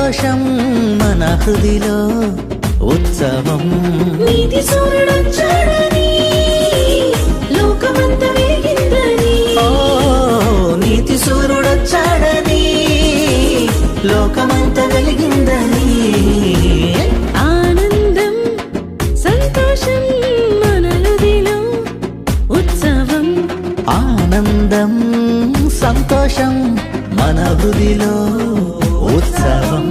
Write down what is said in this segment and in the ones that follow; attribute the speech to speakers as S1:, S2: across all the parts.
S1: సంతోషం మన హృదిలో ఉత్సవం.
S2: నీతి సూర్యుడొచ్చాడని లోకమంతా వెలిగిందని.
S1: ఓ నీతి సూర్యుడొచ్చాడని లోకమంతా వెలిగిందని.
S2: ఆనందం సంతోషం మన హృదిలో ఉత్సవం.
S1: ఆనందం సంతోషం మన హృదిలో ఉత్సవం.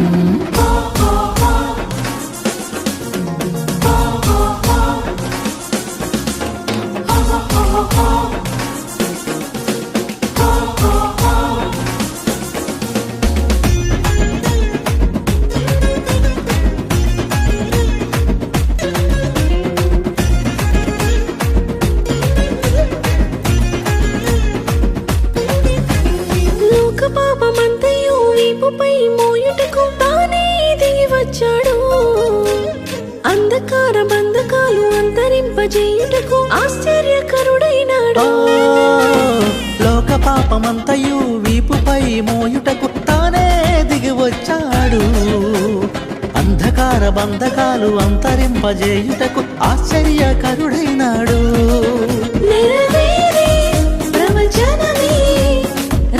S2: లోక పాపమంతయు వీపుపై మోయుటకు తానే దిగి వచ్చాడు. అంధకార బంధకాలు అంతరింపజేయుటకు ఆశ్చర్యకరుడైనాడు.
S1: లోక పాపమంతయు వీపుపై మోయుటకు తానే దిగి వచ్చాడు. అంధకార బంధకాలు అంతరింపజేయుటకు ఆశ్చర్యకరుడైనాడు.
S2: నెరవేరే ప్రవచనమే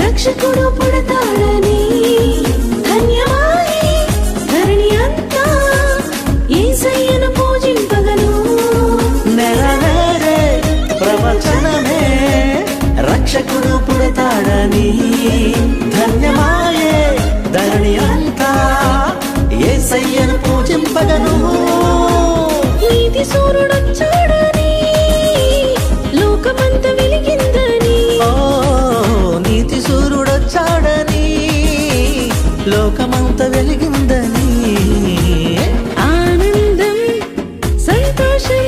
S2: రక్షకుడు పుడతాడని. ధన్యమాయే ధరణి అంతా యేసయ్యను పూజింపగను.
S1: నెరవేరే ప్రవచనమే రక్షకుడు పుడతాడని. ధన్యమాయే ధరణి అంతా యేసయ్యను పూజింపగను.
S2: నీతి సూర్యుడొచ్చాడని లోకమంతా వెలిగిందని.
S1: ఓ నీతి సూర్యుడొచ్చాడని లోకమంతా వెలిగిందని.
S2: ఆనందం సంతోషం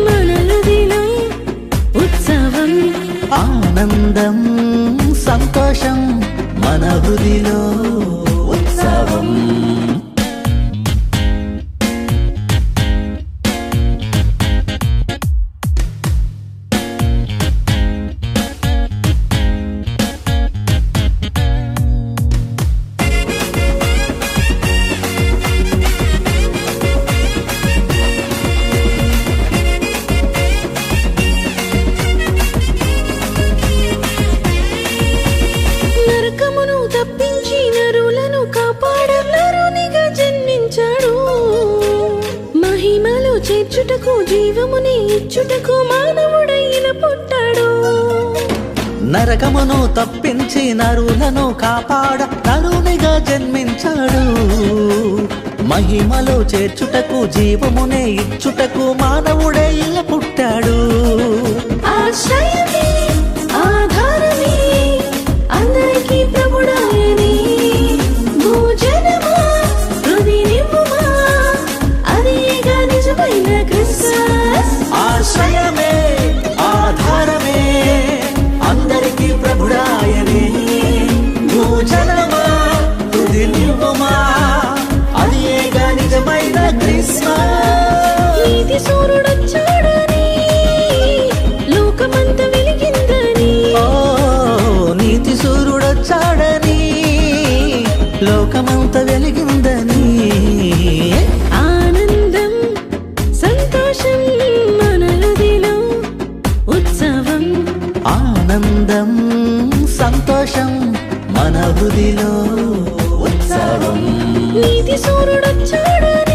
S2: మన హృదిలో ఉత్సవం.
S1: ఆనందం సంతోషం మన హృదిలో ఉత్సవం.
S2: నరకమును తప్పించి నరులను కాపాడ నరునిగా జన్మించాడు. మహిమలో చేర్చుటకు జీవముని ఇచ్చుటకు మానవుడైన పుట్టాడు.
S1: నరకమును తప్పించి నరులను కాపాడ నరునిగా జన్మించాడు. మహిమలో చేర్చుటకు జీవమునే ఇచ్చుటకు మానవుడే ఇలా పుట్టాడు.
S2: ఆశ్రయమే ఆధారమే అందరికీ ప్రభుడాయనే. భోజనమా హృది నింపుమా అదేగా నిజమైన క్రిస్మస్.
S1: ఆశ్రయమే ఆధారమే అందరికీ ప్రభుడాయనే. భోజనమా తుది నివ్వమా అది ఏగా నిజమైన క్రిస్మస్.
S2: నీతి సూర్యుడొచ్చాడని లోకమంతా వెలిగిందని.
S1: ఓ నీతి సూర్యుడొచ్చాడని లోకమంతా వెలిగిందని.
S2: ఆనందం సంతోషం మన హృదిలో ఉత్సవం.
S1: ఆనందం సంతోషం మన హృదిలో ఉత్సవం.
S2: నీతి సూర్యుడొచ్చాడని